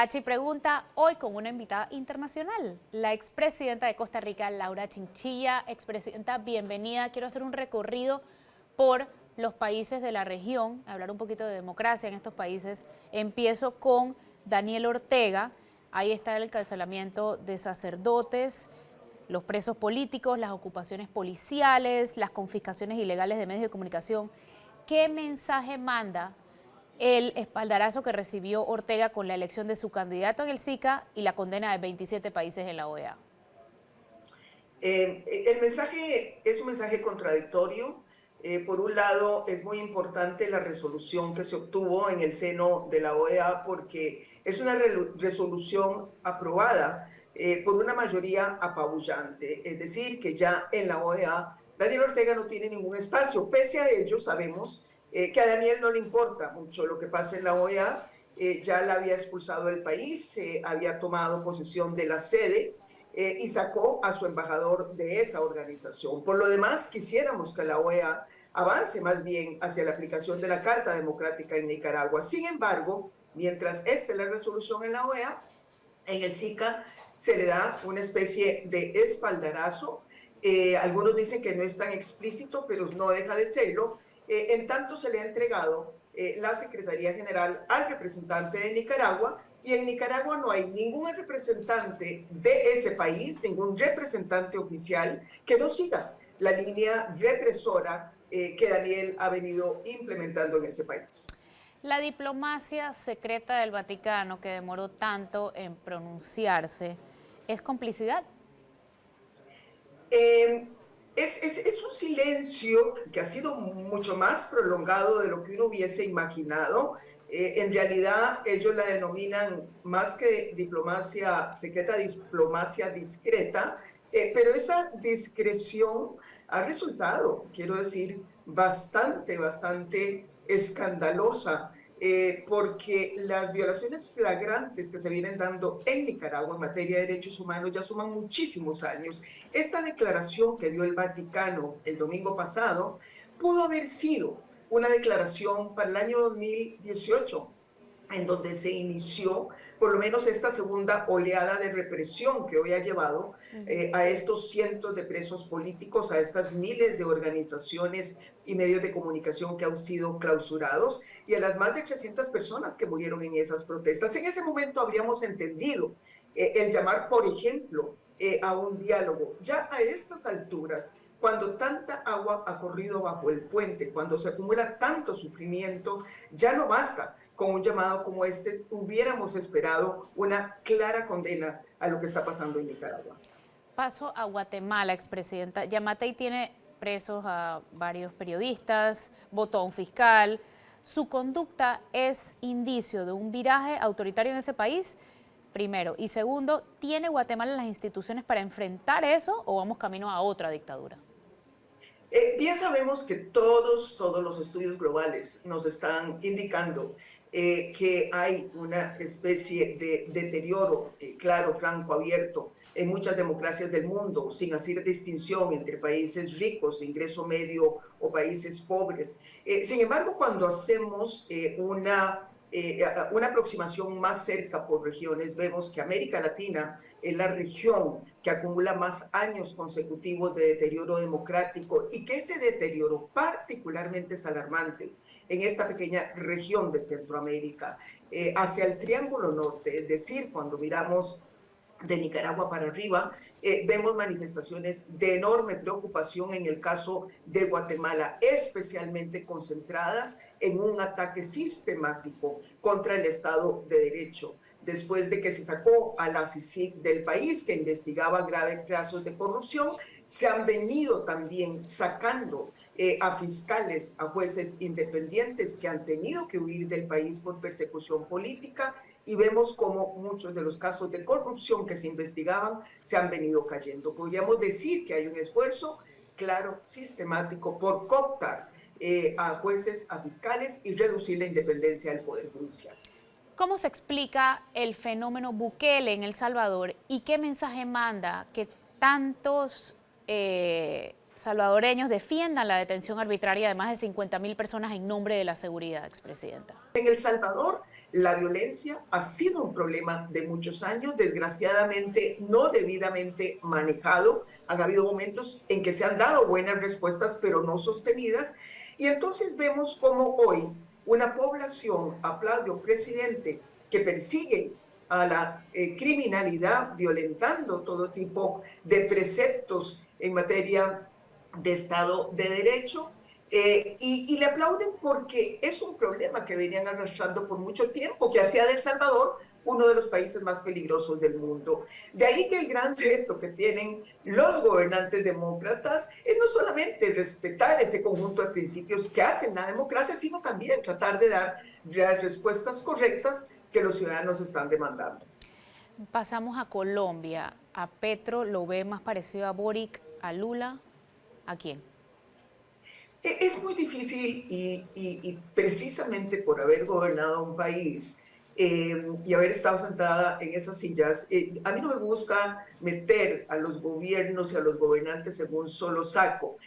Parachi Pregunta, hoy con una invitada internacional, la expresidenta de Costa Rica, Laura Chinchilla. Expresidenta, bienvenida. Quiero hacer un recorrido por los países de la región, hablar un poquito de democracia en estos países. Empiezo con Daniel Ortega. Ahí está el encarcelamiento de sacerdotes, los presos políticos, las ocupaciones policiales, las confiscaciones ilegales de medios de comunicación. ¿Qué mensaje manda el espaldarazo que recibió Ortega con la elección de su candidato en el SICA y la condena de 27 países en la OEA? El mensaje es un mensaje contradictorio. Por un lado, es muy importante la resolución que se obtuvo en el seno de la OEA porque es una resolución aprobada por una mayoría apabullante. Es decir, que ya en la OEA Daniel Ortega no tiene ningún espacio. Pese a ello, sabemos que a Daniel no le importa mucho lo que pasa en la OEA. Ya la había expulsado del país, había tomado posesión de la sede y sacó a su embajador de esa organización. Por lo demás, quisiéramos que la OEA avance más bien hacia la aplicación de la Carta Democrática en Nicaragua. Sin embargo, mientras esta es la resolución en la OEA, en el SICA se le da una especie de espaldarazo. Algunos dicen que no es tan explícito, pero no deja de serlo. En tanto se le ha entregado la Secretaría General al representante de Nicaragua, y en Nicaragua no hay ningún representante de ese país, ningún representante oficial que no siga la línea represora que Daniel ha venido implementando en ese país. La diplomacia secreta del Vaticano, que demoró tanto en pronunciarse, ¿es complicidad? Es un silencio que ha sido mucho más prolongado de lo que uno hubiese imaginado. En realidad ellos la denominan más que diplomacia secreta, diplomacia discreta, pero esa discreción ha resultado, quiero decir, bastante escandalosa, porque las violaciones flagrantes que se vienen dando en Nicaragua en materia de derechos humanos ya suman muchísimos años. Esta declaración que dio el Vaticano el domingo pasado pudo haber sido una declaración para el año 2018, en donde se inició por lo menos esta segunda oleada de represión que hoy ha llevado a estos cientos de presos políticos, a estas miles de organizaciones y medios de comunicación que han sido clausurados, y a las más de 300 personas que murieron en esas protestas. En ese momento habríamos entendido el llamar, por ejemplo, a un diálogo. Ya a estas alturas, cuando tanta agua ha corrido bajo el puente, cuando se acumula tanto sufrimiento, ya no basta con un llamado como este. Hubiéramos esperado una clara condena a lo que está pasando en Nicaragua. Paso a Guatemala, expresidenta. Yamatei tiene presos a varios periodistas, votó a un fiscal. ¿Su conducta es indicio de un viraje autoritario en ese país? Primero. Y segundo, ¿tiene Guatemala las instituciones para enfrentar eso o vamos camino a otra dictadura? Bien sabemos que todos los estudios globales nos están indicando que hay una especie de deterioro claro, franco, abierto en muchas democracias del mundo, sin hacer distinción entre países ricos, ingreso medio, o países pobres. Sin embargo, cuando hacemos una aproximación más cerca por regiones, vemos que América Latina es la región que acumula más años consecutivos de deterioro democrático, y que ese deterioro particularmente es alarmante en esta pequeña región de Centroamérica, hacia el Triángulo Norte. Es decir, cuando miramos de Nicaragua para arriba, vemos manifestaciones de enorme preocupación en el caso de Guatemala, especialmente concentradas en un ataque sistemático contra el Estado de Derecho. Después de que se sacó a la CICIG del país, que investigaba graves casos de corrupción, se han venido también sacando a fiscales, a jueces independientes que han tenido que huir del país por persecución política, y vemos cómo muchos de los casos de corrupción que se investigaban se han venido cayendo. Podríamos decir que hay un esfuerzo claro, sistemático, por cooptar a jueces, a fiscales, y reducir la independencia del Poder Judicial. ¿Cómo se explica el fenómeno Bukele en El Salvador y qué mensaje manda que tantos salvadoreños defiendan la detención arbitraria de más de 50.000 personas en nombre de la seguridad, expresidenta? En El Salvador La violencia ha sido un problema de muchos años, desgraciadamente no debidamente manejado. Han habido momentos en que se han dado buenas respuestas, pero no sostenidas. Y entonces vemos cómo hoy una población aplaude a un presidente que persigue a la criminalidad, violentando todo tipo de preceptos en materia de Estado de Derecho, y le aplauden porque es un problema que venían arrastrando por mucho tiempo, que hacía de El Salvador uno de los países más peligrosos del mundo. De ahí que el gran reto que tienen los gobernantes demócratas es no solamente respetar ese conjunto de principios que hacen la democracia, sino también tratar de dar las respuestas correctas que los ciudadanos están demandando. Pasamos a Colombia. ¿A Petro lo ve más parecido a Boric, a Lula? ¿A quién? Es muy difícil y precisamente por haber gobernado un país y haber estado sentada en esas sillas, a mí no me gusta meter a los gobiernos y a los gobernantes en un solo saco.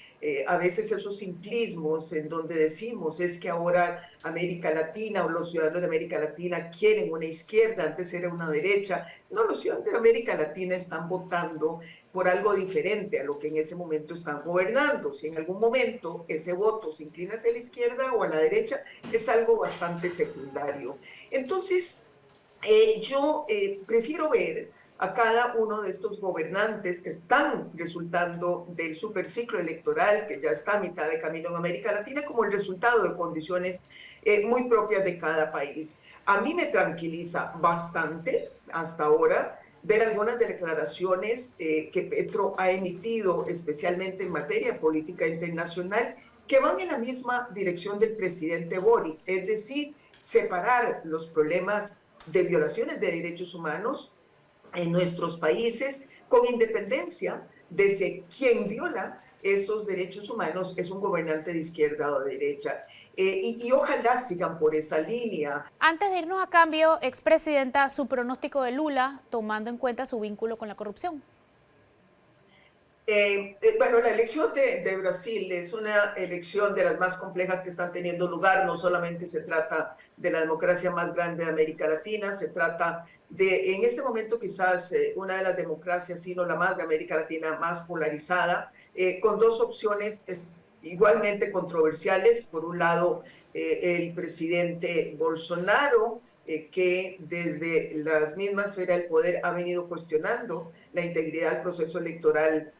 A veces esos simplismos en donde decimos es que ahora América Latina o los ciudadanos de América Latina quieren una izquierda, antes era una derecha. No, los ciudadanos de América Latina están votando por algo diferente a lo que en ese momento están gobernando. Si en algún momento ese voto se inclina hacia la izquierda o a la derecha, es algo bastante secundario. Entonces, yo prefiero ver a cada uno de estos gobernantes que están resultando del superciclo electoral, que ya está a mitad de camino en América Latina, como el resultado de condiciones muy propias de cada país. A mí me tranquiliza bastante hasta ahora ver algunas declaraciones que Petro ha emitido, especialmente en materia política internacional, que van en la misma dirección del presidente Boric, es decir, separar los problemas de violaciones de derechos humanos en nuestros países, con independencia de si quien viola esos derechos humanos es un gobernante de izquierda o de derecha. Y ojalá sigan por esa línea. Antes de irnos a cambio, expresidenta, su pronóstico de Lula, tomando en cuenta su vínculo con la corrupción. Bueno, la elección de Brasil es una elección de las más complejas que están teniendo lugar. No solamente se trata de la democracia más grande de América Latina, se trata de, en este momento quizás, una de las democracias, sino la más de América Latina, más polarizada, con dos opciones igualmente controversiales. Por un lado, el presidente Bolsonaro, que desde la misma esfera del poder ha venido cuestionando la integridad del proceso electoral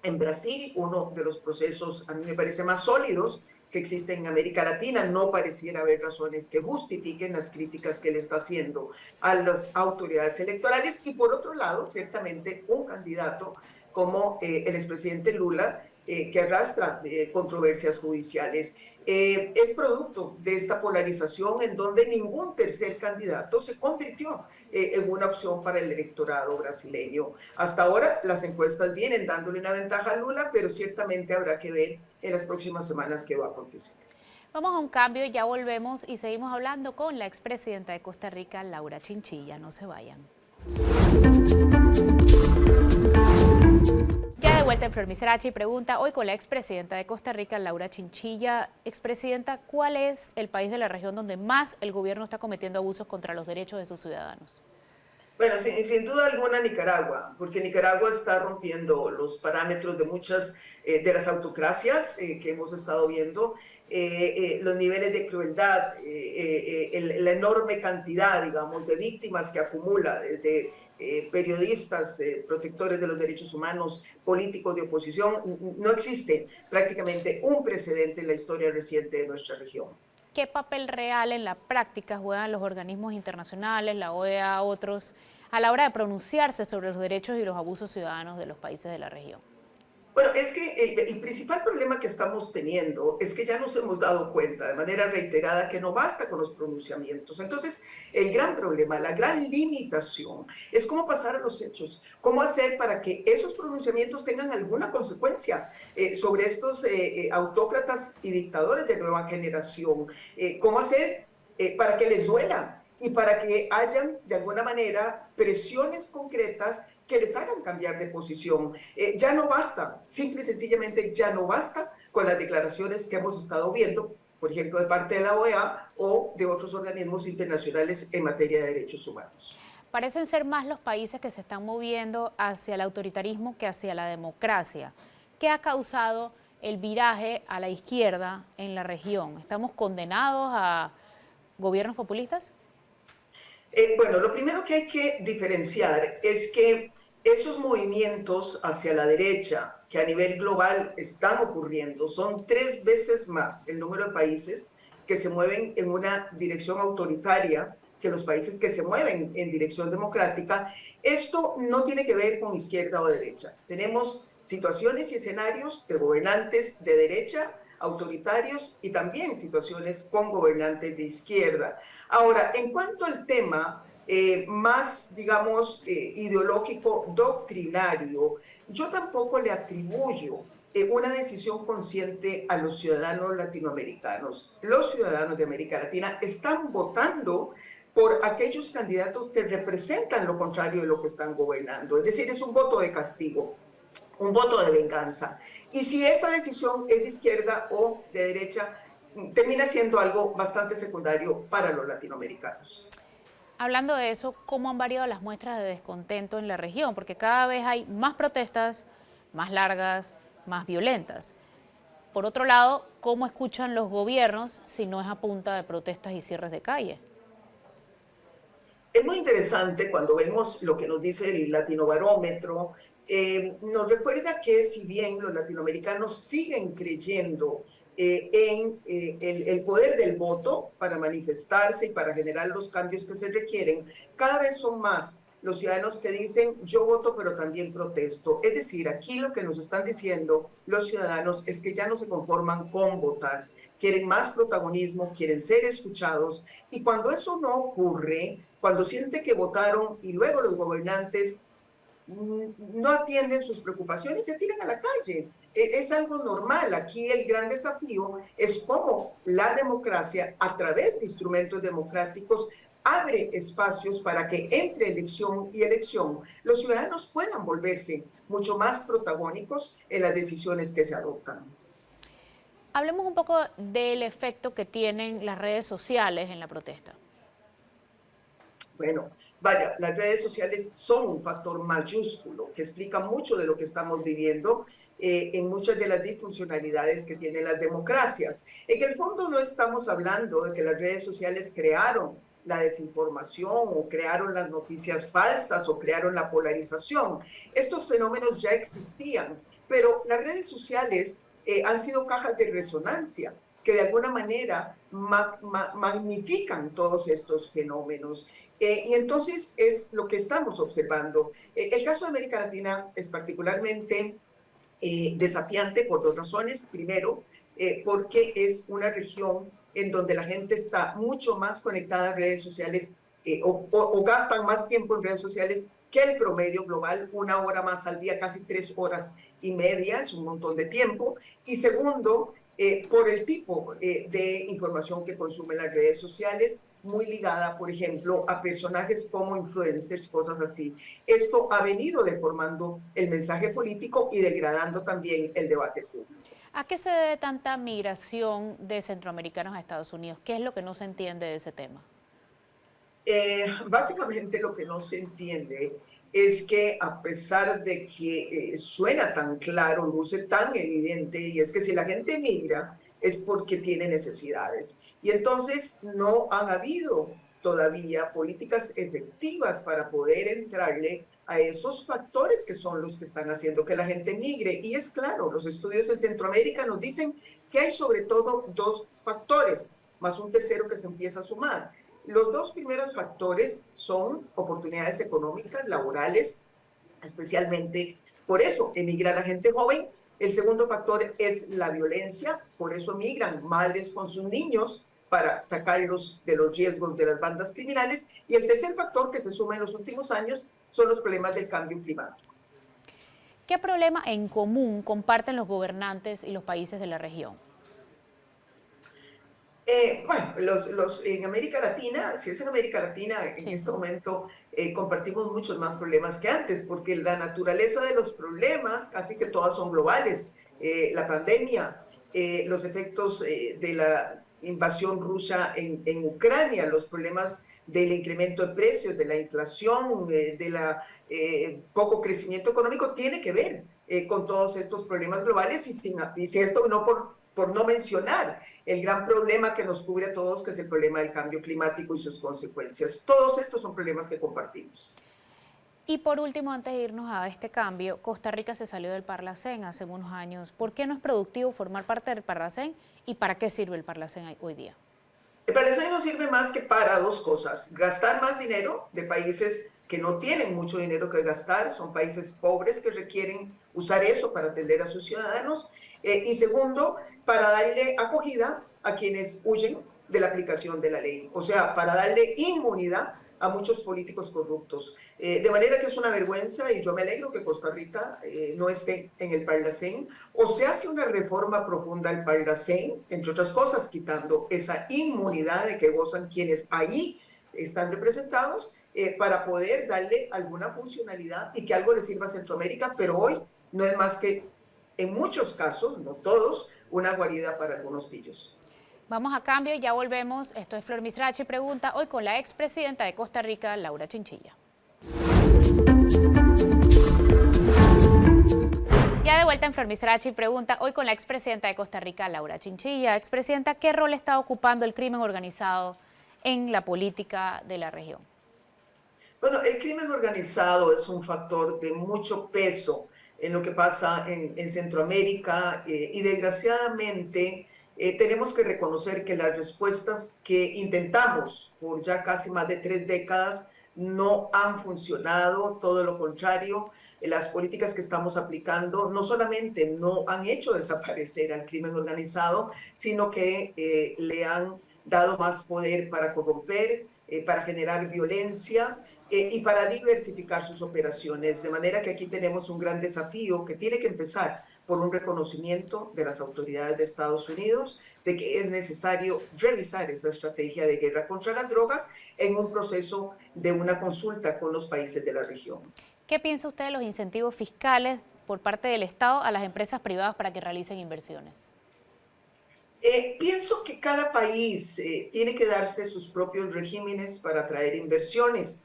en Brasil, uno de los procesos a mí me parece más sólidos que existen en América Latina. No pareciera haber razones que justifiquen las críticas que le está haciendo a las autoridades electorales. Y por otro lado, ciertamente un candidato como el expresidente Lula, que arrastra controversias judiciales. Es producto de esta polarización en donde ningún tercer candidato se convirtió en una opción para el electorado brasileño. Hasta ahora las encuestas vienen dándole una ventaja a Lula, pero ciertamente habrá que ver en las próximas semanas qué va a acontecer. Vamos a un cambio, ya volvemos y seguimos hablando con la expresidenta de Costa Rica, Laura Chinchilla. No se vayan. Ya de vuelta en Flor Mi Sriracha y pregunta hoy con la expresidenta de Costa Rica, Laura Chinchilla. Expresidenta, ¿cuál es el país de la región donde más el gobierno está cometiendo abusos contra los derechos de sus ciudadanos? Bueno, sin duda alguna Nicaragua, porque Nicaragua está rompiendo los parámetros de muchas de las autocracias que hemos estado viendo, los niveles de crueldad, la enorme cantidad, digamos, de víctimas que acumula desde periodistas, protectores de los derechos humanos, políticos de oposición. No existe prácticamente un precedente en la historia reciente de nuestra región. ¿Qué papel real en la práctica juegan los organismos internacionales, la OEA, otros, a la hora de pronunciarse sobre los derechos y los abusos ciudadanos de los países de la región? Bueno, es que el principal problema que estamos teniendo es que ya nos hemos dado cuenta de manera reiterada que no basta con los pronunciamientos. Entonces, el gran problema, la gran limitación es cómo pasar a los hechos, cómo hacer para que esos pronunciamientos tengan alguna consecuencia sobre estos autócratas y dictadores de nueva generación, cómo hacer para que les duela y para que hayan de alguna manera presiones concretas que les hagan cambiar de posición. Ya no basta, simple y sencillamente ya no basta con las declaraciones que hemos estado viendo, por ejemplo, de parte de la OEA o de otros organismos internacionales en materia de derechos humanos. Parecen ser más los países que se están moviendo hacia el autoritarismo que hacia la democracia. ¿Qué ha causado el viraje a la izquierda en la región? ¿Estamos condenados a gobiernos populistas? Bueno, lo primero que hay que diferenciar es que esos movimientos hacia la derecha que a nivel global están ocurriendo son 3 veces más el número de países que se mueven en una dirección autoritaria que los países que se mueven en dirección democrática. Esto no tiene que ver con izquierda o derecha. Tenemos situaciones y escenarios de gobernantes de derecha autoritarios y también situaciones con gobernantes de izquierda. Ahora, en cuanto al tema más, digamos, ideológico, doctrinario, yo tampoco le atribuyo una decisión consciente a los ciudadanos latinoamericanos. Los ciudadanos de América Latina están votando por aquellos candidatos que representan lo contrario de lo que están gobernando. Es decir, es un voto de castigo, un voto de venganza. Y si esa decisión es de izquierda o de derecha, termina siendo algo bastante secundario para los latinoamericanos. Hablando de eso, ¿cómo han variado las muestras de descontento en la región? Porque cada vez hay más protestas, más largas, más violentas. Por otro lado, ¿cómo escuchan los gobiernos si no es a punta de protestas y cierres de calle? Es muy interesante cuando vemos lo que nos dice el Latinobarómetro. Nos recuerda que si bien los latinoamericanos siguen creyendo en el poder del voto para manifestarse y para generar los cambios que se requieren, cada vez son más los ciudadanos que dicen yo voto pero también protesto. Es decir, aquí lo que nos están diciendo los ciudadanos es que ya no se conforman con votar, quieren más protagonismo, quieren ser escuchados, y cuando eso no ocurre, cuando sienten que votaron y luego los gobernantes no atienden sus preocupaciones, se tiran a la calle. Es algo normal. Aquí el gran desafío es cómo la democracia, a través de instrumentos democráticos, abre espacios para que entre elección y elección los ciudadanos puedan volverse mucho más protagónicos en las decisiones que se adoptan. Hablemos un poco del efecto que tienen las redes sociales en la protesta. Bueno, vaya, las redes sociales son un factor mayúsculo que explica mucho de lo que estamos viviendo en muchas de las disfuncionalidades que tienen las democracias. En el fondo no estamos hablando de que las redes sociales crearon la desinformación o crearon las noticias falsas o crearon la polarización. Estos fenómenos ya existían, pero las redes sociales han sido cajas de resonancia que de alguna manera magnifican todos estos fenómenos. Y entonces es lo que estamos observando. El caso de América Latina es particularmente desafiante por 2 razones. Primero, porque es una región en donde la gente está mucho más conectada a redes sociales o gastan más tiempo en redes sociales que el promedio global, 1 hora más al día, casi 3 horas y media, es un montón de tiempo. Y segundo, por el tipo de información que consumen las redes sociales, muy ligada, por ejemplo, a personajes como influencers, cosas así. Esto ha venido deformando el mensaje político y degradando también el debate público. ¿A qué se debe tanta migración de centroamericanos a Estados Unidos? ¿Qué es lo que no se entiende de ese tema? Básicamente lo que no se entiende es que a pesar de que suena tan claro, luce tan evidente, y es que si la gente migra es porque tiene necesidades. Y entonces no han habido todavía políticas efectivas para poder entrarle a esos factores que son los que están haciendo que la gente migre. Y es claro, los estudios en Centroamérica nos dicen que hay sobre todo 2 factores, más un tercero que se empieza a sumar. Los 2 primeros factores son oportunidades económicas, laborales, especialmente por eso emigra la gente joven. El segundo factor es la violencia, por eso migran madres con sus niños para sacarlos de los riesgos de las bandas criminales. Y el tercer factor que se suma en los últimos años son los problemas del cambio climático. ¿Qué problema en común comparten los gobernantes y los países de la región? Bueno, en América Latina, si es en América Latina, en Sí. este momento compartimos muchos más problemas que antes, porque la naturaleza de los problemas casi que todas son globales. La pandemia, los efectos de invasión rusa en Ucrania, los problemas del incremento de precios, de la inflación, de la poco crecimiento económico, tiene que ver con todos estos problemas globales y cierto, no por no mencionar el gran problema que nos cubre a todos, que es el problema del cambio climático y sus consecuencias. Todos estos son problemas que compartimos. Y por último, antes de irnos a este cambio, Costa Rica se salió del Parlacén hace unos años. ¿Por qué no es productivo formar parte del Parlacén y para qué sirve el Parlacén hoy día? El Parlacén no sirve más que para dos cosas: gastar más dinero de países que no tienen mucho dinero que gastar, son países pobres que requieren usar eso para atender a sus ciudadanos, y segundo, para darle acogida a quienes huyen de la aplicación de la ley, o sea, para darle inmunidad a muchos políticos corruptos. De manera que es una vergüenza y yo me alegro que Costa Rica no esté en el Parlacén. O se hace una reforma profunda al Parlacén, entre otras cosas, quitando esa inmunidad de que gozan quienes allí están representados, para poder darle alguna funcionalidad y que algo le sirva a Centroamérica, pero hoy no es más que, en muchos casos, no todos, una guarida para algunos pillos. Vamos a cambio, ya volvemos. Esto es Flor Misrachi Pregunta, hoy con la expresidenta de Costa Rica, Laura Chinchilla. Ya de vuelta en Flor Misrachi Pregunta, hoy con la expresidenta de Costa Rica, Laura Chinchilla. Expresidenta, ¿qué rol está ocupando el crimen organizado en la política de la región? Bueno, el crimen organizado es un factor de mucho peso en lo que pasa en Centroamérica, y desgraciadamente tenemos que reconocer que las respuestas que intentamos por ya casi más de 3 décadas no han funcionado, todo lo contrario. Las políticas que estamos aplicando no solamente no han hecho desaparecer al crimen organizado, sino que le han dado más poder para corromper, para generar violencia, y para diversificar sus operaciones. De manera que aquí tenemos un gran desafío que tiene que empezar por un reconocimiento de las autoridades de Estados Unidos de que es necesario revisar esa estrategia de guerra contra las drogas en un proceso de una consulta con los países de la región. ¿Qué piensa usted de los incentivos fiscales por parte del Estado a las empresas privadas para que realicen inversiones? Pienso que cada país tiene que darse sus propios regímenes para atraer inversiones.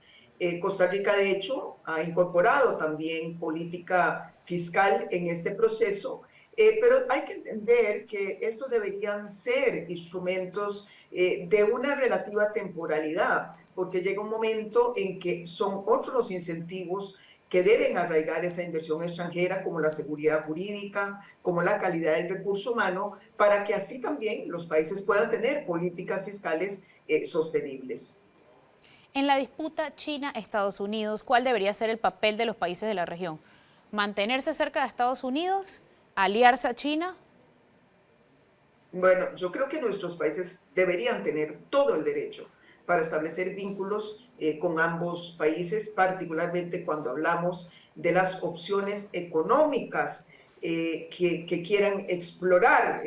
Costa Rica, de hecho, ha incorporado también política fiscal en este proceso, pero hay que entender que estos deberían ser instrumentos de una relativa temporalidad, porque llega un momento en que son otros los incentivos que deben arraigar esa inversión extranjera, como la seguridad jurídica, como la calidad del recurso humano, para que así también los países puedan tener políticas fiscales sostenibles. En la disputa China-Estados Unidos, ¿cuál debería ser el papel de los países de la región? ¿Mantenerse cerca de Estados Unidos? ¿Aliarse a China? Bueno, yo creo que nuestros países deberían tener todo el derecho para establecer vínculos con ambos países, particularmente cuando hablamos de las opciones económicas que quieran explorar.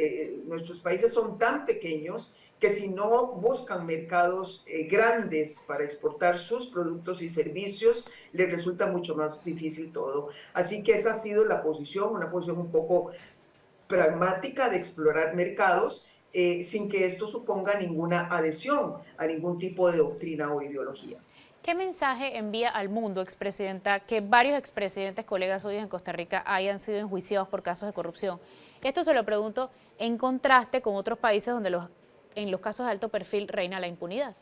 Nuestros países son tan pequeños que si no buscan mercados grandes para exportar sus productos y servicios, les resulta mucho más difícil todo. Así que esa ha sido la posición, una posición un poco pragmática de explorar mercados, sin que esto suponga ninguna adhesión a ningún tipo de doctrina o ideología. ¿Qué mensaje envía al mundo, expresidenta, que varios expresidentes colegas hoy en Costa Rica hayan sido enjuiciados por casos de corrupción? Esto se lo pregunto en contraste con otros países donde en los casos de alto perfil reina la impunidad.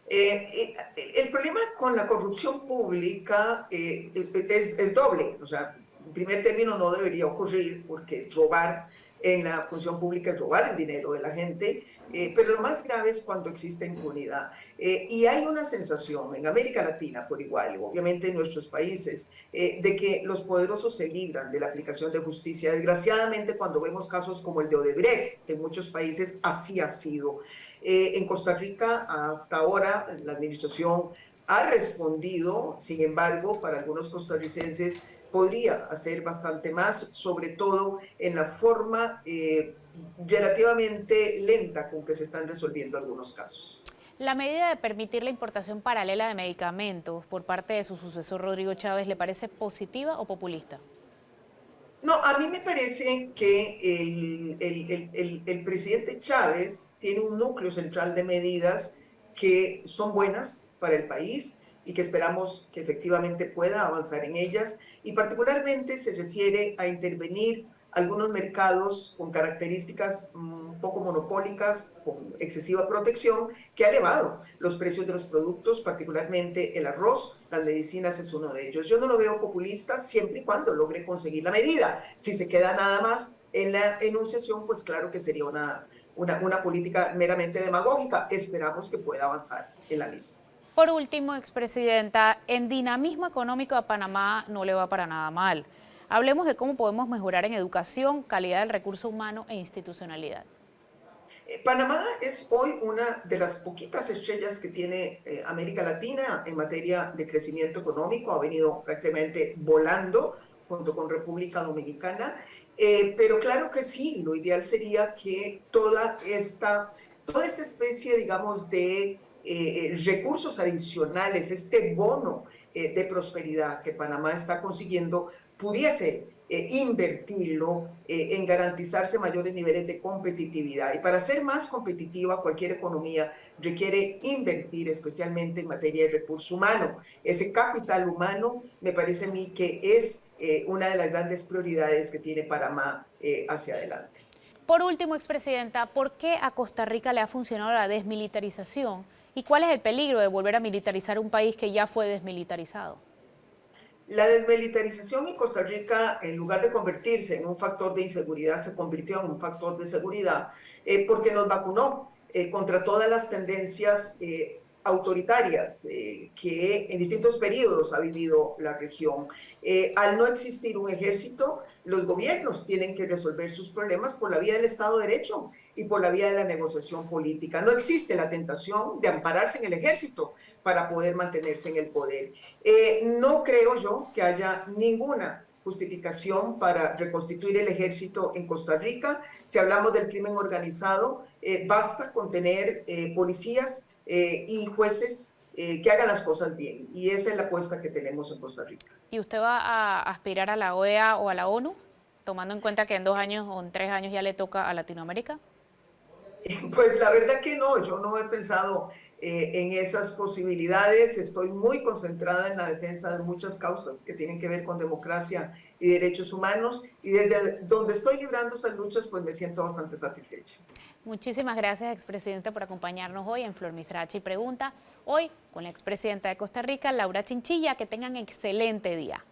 El problema con la corrupción pública es doble. O sea, en primer término no debería ocurrir porque robar en la función pública es robar el dinero de la gente, pero lo más grave es cuando existe impunidad. Y hay una sensación en América Latina por igual, obviamente en nuestros países, de que los poderosos se libran de la aplicación de justicia. Desgraciadamente, cuando vemos casos como el de Odebrecht, en muchos países así ha sido. En Costa Rica, hasta ahora, la administración ha respondido. Sin embargo, para algunos costarricenses podría hacer bastante más, sobre todo en la forma relativamente lenta con que se están resolviendo algunos casos. La medida de permitir la importación paralela de medicamentos por parte de su sucesor Rodrigo Chávez, ¿le parece positiva o populista? No, a mí me parece que el presidente Chávez tiene un núcleo central de medidas que son buenas para el país y que esperamos que efectivamente pueda avanzar en ellas, y particularmente se refiere a intervenir algunos mercados con características un poco monopólicas, con excesiva protección, que ha elevado los precios de los productos, particularmente el arroz, las medicinas es uno de ellos. Yo no lo veo populista siempre y cuando logre conseguir la medida. Si se queda nada más en la enunciación, pues claro que sería una política meramente demagógica. Esperamos que pueda avanzar en la misma. Por último, expresidenta, en dinamismo económico a Panamá no le va para nada mal. Hablemos de cómo podemos mejorar en educación, calidad del recurso humano e institucionalidad. Panamá es hoy una de las poquitas estrellas que tiene América Latina en materia de crecimiento económico. Ha venido prácticamente volando junto con República Dominicana. Pero claro que sí, lo ideal sería que toda esta especie, digamos, de recursos adicionales, este bono de prosperidad que Panamá está consiguiendo, pudiese invertirlo en garantizarse mayores niveles de competitividad. Y para ser más competitiva, cualquier economía requiere invertir, especialmente en materia de recurso humano. Ese capital humano me parece a mí que es una de las grandes prioridades que tiene Panamá hacia adelante. Por último, expresidenta, ¿por qué a Costa Rica le ha funcionado la desmilitarización? ¿Y cuál es el peligro de volver a militarizar un país que ya fue desmilitarizado? La desmilitarización en Costa Rica, en lugar de convertirse en un factor de inseguridad, se convirtió en un factor de seguridad porque nos vacunó contra todas las tendencias autoritarias que en distintos periodos ha vivido la región. Al no existir un ejército, los gobiernos tienen que resolver sus problemas por la vía del Estado de Derecho y por la vía de la negociación política. No existe la tentación de ampararse en el ejército para poder mantenerse en el poder. No creo yo que haya ninguna justificación para reconstituir el ejército en Costa Rica. Si hablamos del crimen organizado, basta con tener policías y jueces que hagan las cosas bien. Y esa es la apuesta que tenemos en Costa Rica. ¿Y usted va a aspirar a la OEA o a la ONU, tomando en cuenta que en 2 años o en 3 años ya le toca a Latinoamérica? Pues la verdad que no, yo no he pensado en esas posibilidades. Estoy muy concentrada en la defensa de muchas causas que tienen que ver con democracia y derechos humanos, y desde donde estoy librando esas luchas, pues me siento bastante satisfecha. Muchísimas gracias, expresidente, por acompañarnos hoy en Flor Misrachi Pregunta. Hoy con la expresidenta de Costa Rica, Laura Chinchilla. Que tengan excelente día.